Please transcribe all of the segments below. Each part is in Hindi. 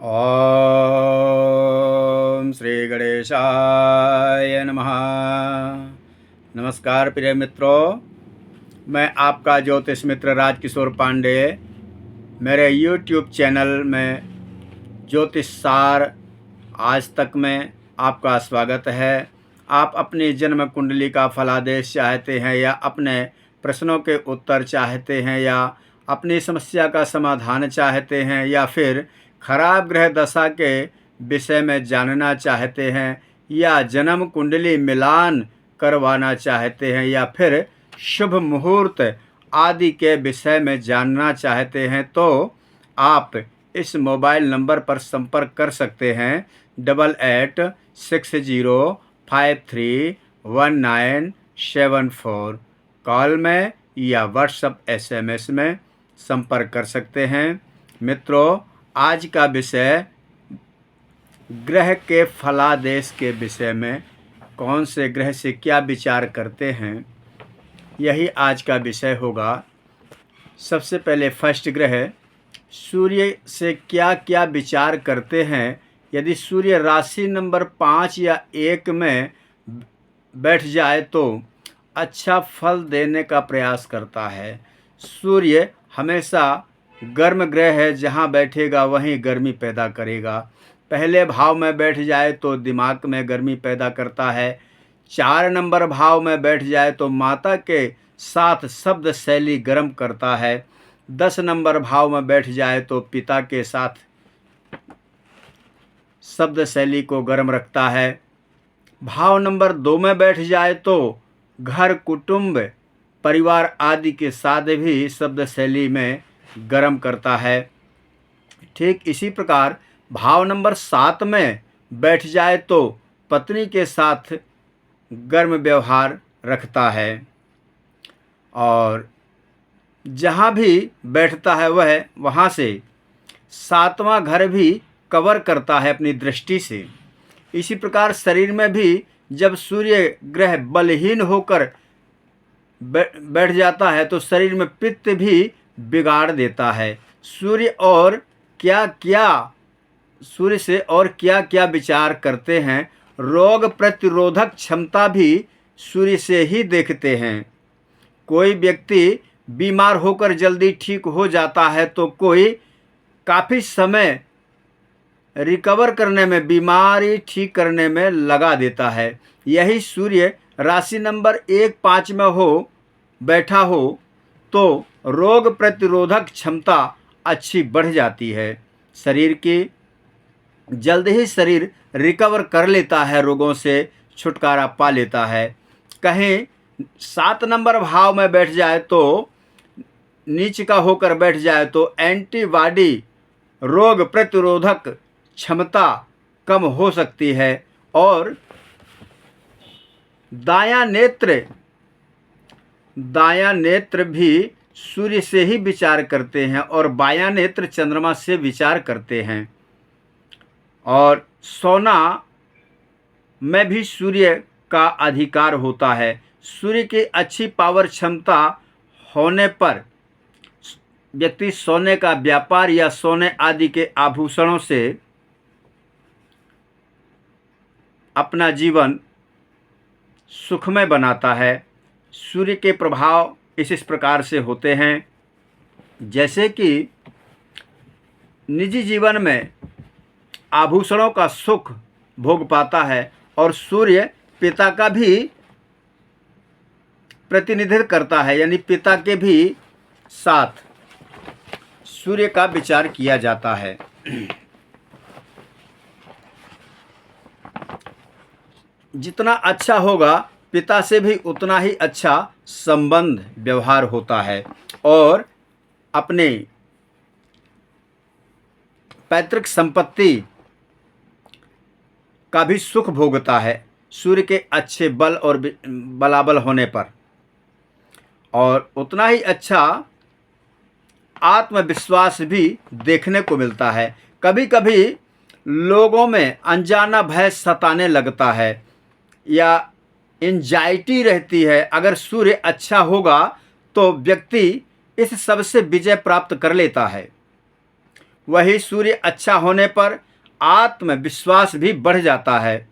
ओम श्री गणेशाय नमः। नमस्कार प्रिय मित्रों, मैं आपका ज्योतिष मित्र राजकिशोर पांडे। मेरे YouTube चैनल में ज्योतिष सार आज तक में आपका स्वागत है। आप अपनी जन्म कुंडली का फलादेश चाहते हैं या अपने प्रश्नों के उत्तर चाहते हैं या अपनी समस्या का समाधान चाहते हैं या फिर खराब ग्रह दशा के विषय में जानना चाहते हैं या जन्म कुंडली मिलान करवाना चाहते हैं या फिर शुभ मुहूर्त आदि के विषय में जानना चाहते हैं तो आप इस मोबाइल नंबर पर संपर्क कर सकते हैं 8860531974 कॉल में या व्हाट्सएप SMS में संपर्क कर सकते हैं। मित्रों, आज का विषय ग्रह के फलादेश के विषय में, कौन से ग्रह से क्या विचार करते हैं, यही आज का विषय होगा। सबसे पहले फर्स्ट ग्रह सूर्य से क्या क्या विचार करते हैं। यदि सूर्य राशि नंबर 5 या 1 में बैठ जाए तो अच्छा फल देने का प्रयास करता है। सूर्य हमेशा गर्म ग्रह है, जहाँ बैठेगा वहीं गर्मी पैदा करेगा। पहले भाव में बैठ जाए तो दिमाग में गर्मी पैदा करता है। 4 नंबर भाव में बैठ जाए तो माता के साथ शब्द शैली गर्म करता है। 10 नंबर भाव में बैठ जाए तो पिता के साथ शब्द शैली को गर्म रखता है। भाव नंबर 2 में बैठ जाए तो घर, कुटुंब, परिवार आदि के साथ भी शब्द शैली में गर्म करता है। ठीक इसी प्रकार भाव नंबर 7 में बैठ जाए तो पत्नी के साथ गर्म व्यवहार रखता है और जहाँ भी बैठता है वहाँ से 7वां घर भी कवर करता है अपनी दृष्टि से। इसी प्रकार शरीर में भी जब सूर्य ग्रह बलहीन होकर बैठ जाता है तो शरीर में पित्त भी बिगाड़ देता है। सूर्य से और क्या क्या विचार करते हैं। रोग प्रतिरोधक क्षमता भी सूर्य से ही देखते हैं। कोई व्यक्ति बीमार होकर जल्दी ठीक हो जाता है तो कोई काफ़ी समय रिकवर करने में, बीमारी ठीक करने में लगा देता है। यही सूर्य राशि नंबर 1, 5 में बैठा हो तो रोग प्रतिरोधक क्षमता अच्छी बढ़ जाती है। शरीर की जल्द ही शरीर रिकवर कर लेता है, रोगों से छुटकारा पा लेता है। कहीं 7 नंबर भाव में बैठ जाए तो नीच का होकर बैठ जाए तो एंटीबॉडी, रोग प्रतिरोधक क्षमता कम हो सकती है। और दायां नेत्र भी सूर्य से ही विचार करते हैं और बायां नेत्र चंद्रमा से विचार करते हैं। और सोना में भी सूर्य का अधिकार होता है। सूर्य की अच्छी पावर क्षमता होने पर व्यक्ति सोने का व्यापार या सोने आदि के आभूषणों से अपना जीवन सुखमय बनाता है। सूर्य के प्रभाव इस प्रकार से होते हैं, जैसे कि निजी जीवन में आभूषणों का सुख भोग पाता है और सूर्य पिता का भी प्रतिनिधित्व करता है, यानी पिता के भी साथ सूर्य का विचार किया जाता है। जितना अच्छा होगा पिता से भी उतना ही अच्छा संबंध व्यवहार होता है और अपने पैतृक संपत्ति का भी सुख भोगता है सूर्य के अच्छे बल और बलाबल होने पर। और उतना ही अच्छा आत्मविश्वास भी देखने को मिलता है। कभी कभी लोगों में अनजाना भय सताने लगता है या एंजाइटी रहती है। अगर सूर्य अच्छा होगा तो व्यक्ति इस सब से विजय प्राप्त कर लेता है। वही सूर्य अच्छा होने पर आत्मविश्वास भी बढ़ जाता है।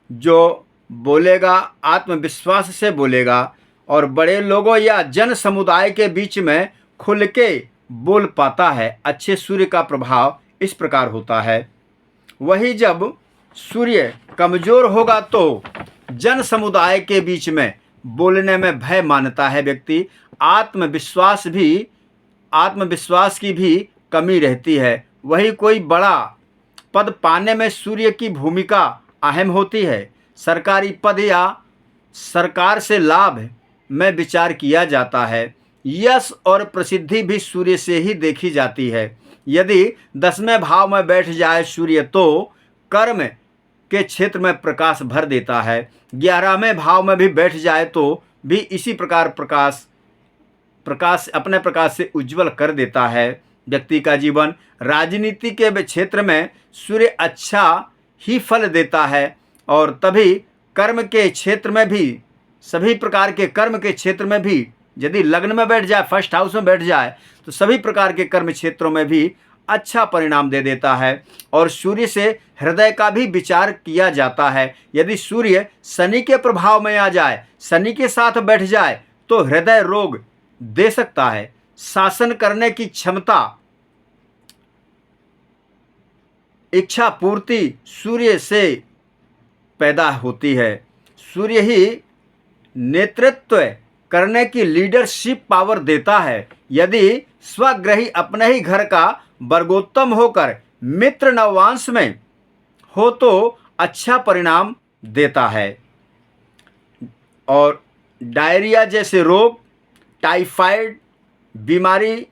जो बोलेगा आत्मविश्वास से बोलेगा और बड़े लोगों या जन समुदाय के बीच में खुल के बोल पाता है। अच्छे सूर्य का प्रभाव इस प्रकार होता है। वही जब सूर्य कमजोर होगा तो जन समुदाय के बीच में बोलने में भय मानता है व्यक्ति। आत्मविश्वास की भी कमी रहती है। वही कोई बड़ा पद पाने में सूर्य की भूमिका अहम होती है। सरकारी पद या सरकार से लाभ में विचार किया जाता है। यश और प्रसिद्धि भी सूर्य से ही देखी जाती है। यदि 10वें भाव में बैठ जाए सूर्य तो कर्म के क्षेत्र में प्रकाश भर देता है। 11वें भाव में भी बैठ जाए तो भी इसी प्रकार प्रकाश अपने प्रकाश से उज्जवल कर देता है व्यक्ति का जीवन। राजनीति के क्षेत्र में सूर्य अच्छा ही फल देता है और तभी कर्म के क्षेत्र में भी, सभी प्रकार के कर्म के क्षेत्र में भी यदि लग्न में बैठ जाए, फर्स्ट हाउस में बैठ जाए तो सभी प्रकार के कर्म क्षेत्रों में भी अच्छा परिणाम दे देता है। और सूर्य से हृदय का भी विचार किया जाता है। यदि सूर्य शनि के प्रभाव में आ जाए, शनि के साथ बैठ जाए तो हृदय रोग दे सकता है। शासन करने की क्षमता, इच्छा पूर्ति सूर्य से पैदा होती है। सूर्य ही नेतृत्व करने की लीडरशिप पावर देता है। यदि स्वग्रही अपने ही घर का वर्गोत्तम होकर मित्र नववांश में हो तो अच्छा परिणाम देता है। और डायरिया जैसे रोग, टाइफाइड बीमारी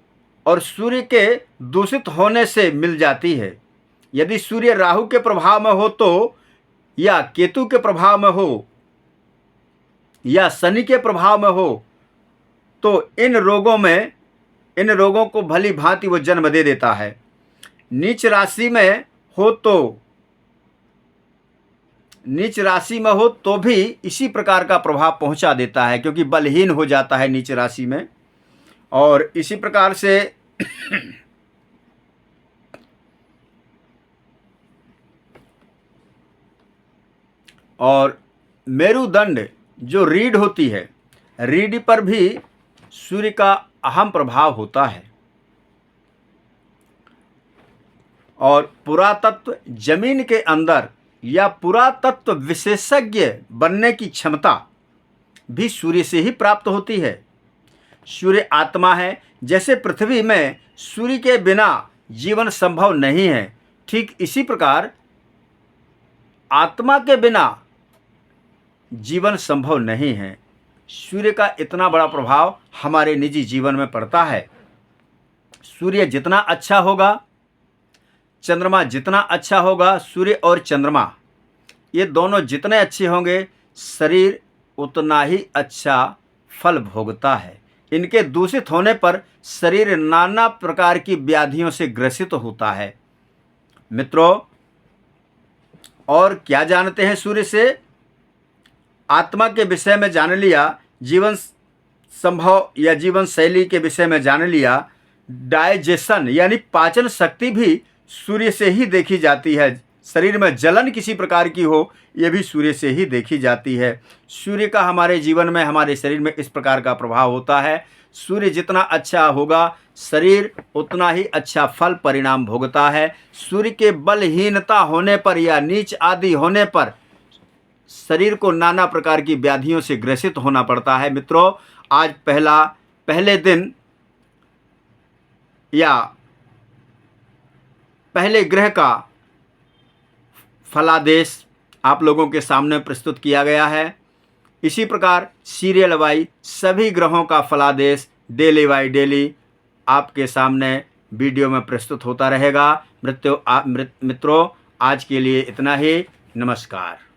और सूर्य के दूषित होने से मिल जाती है। यदि सूर्य राहु के प्रभाव में हो तो, या केतु के प्रभाव में हो, या शनि के प्रभाव में हो तो इन रोगों को भली भांति वो जन्म दे देता है। नीच राशि में हो तो भी इसी प्रकार का प्रभाव पहुंचा देता है, क्योंकि बलहीन हो जाता है नीच राशि में। और इसी प्रकार से और मेरुदंड जो रीढ़ होती है, रीढ़ पर भी सूर्य का अहम प्रभाव होता है। और पुरातत्व, जमीन के अंदर या पुरातत्व विशेषज्ञ बनने की क्षमता भी सूर्य से ही प्राप्त होती है। सूर्य आत्मा है। जैसे पृथ्वी में सूर्य के बिना जीवन संभव नहीं है, ठीक इसी प्रकार आत्मा के बिना जीवन संभव नहीं है। सूर्य का इतना बड़ा प्रभाव हमारे निजी जीवन में पड़ता है। सूर्य जितना अच्छा होगा, चंद्रमा जितना अच्छा होगा, सूर्य और चंद्रमा ये दोनों जितने अच्छे होंगे, शरीर उतना ही अच्छा फल भोगता है। इनके दूषित होने पर शरीर नाना प्रकार की व्याधियों से ग्रसित होता है। मित्रों, और क्या जानते हैं सूर्य से? आत्मा के विषय में जान लिया, जीवन संभव या जीवन शैली के विषय में जान लिया। डाइजेशन यानी पाचन शक्ति भी सूर्य से ही देखी जाती है। शरीर में जलन किसी प्रकार की हो, ये भी सूर्य से ही देखी जाती है। सूर्य का हमारे जीवन में, हमारे शरीर में इस प्रकार का प्रभाव होता है। सूर्य जितना अच्छा होगा, शरीर उतना ही अच्छा फल परिणाम भोगता है। सूर्य के बलहीनता होने पर या नीच आदि होने पर शरीर को नाना प्रकार की व्याधियों से ग्रसित होना पड़ता है। मित्रों, आज पहले दिन या पहले ग्रह का फलादेश आप लोगों के सामने प्रस्तुत किया गया है। इसी प्रकार सीरियल वाई सभी ग्रहों का फलादेश डेली बाई डेली आपके सामने वीडियो में प्रस्तुत होता रहेगा। मित्रों, आज के लिए इतना ही। नमस्कार।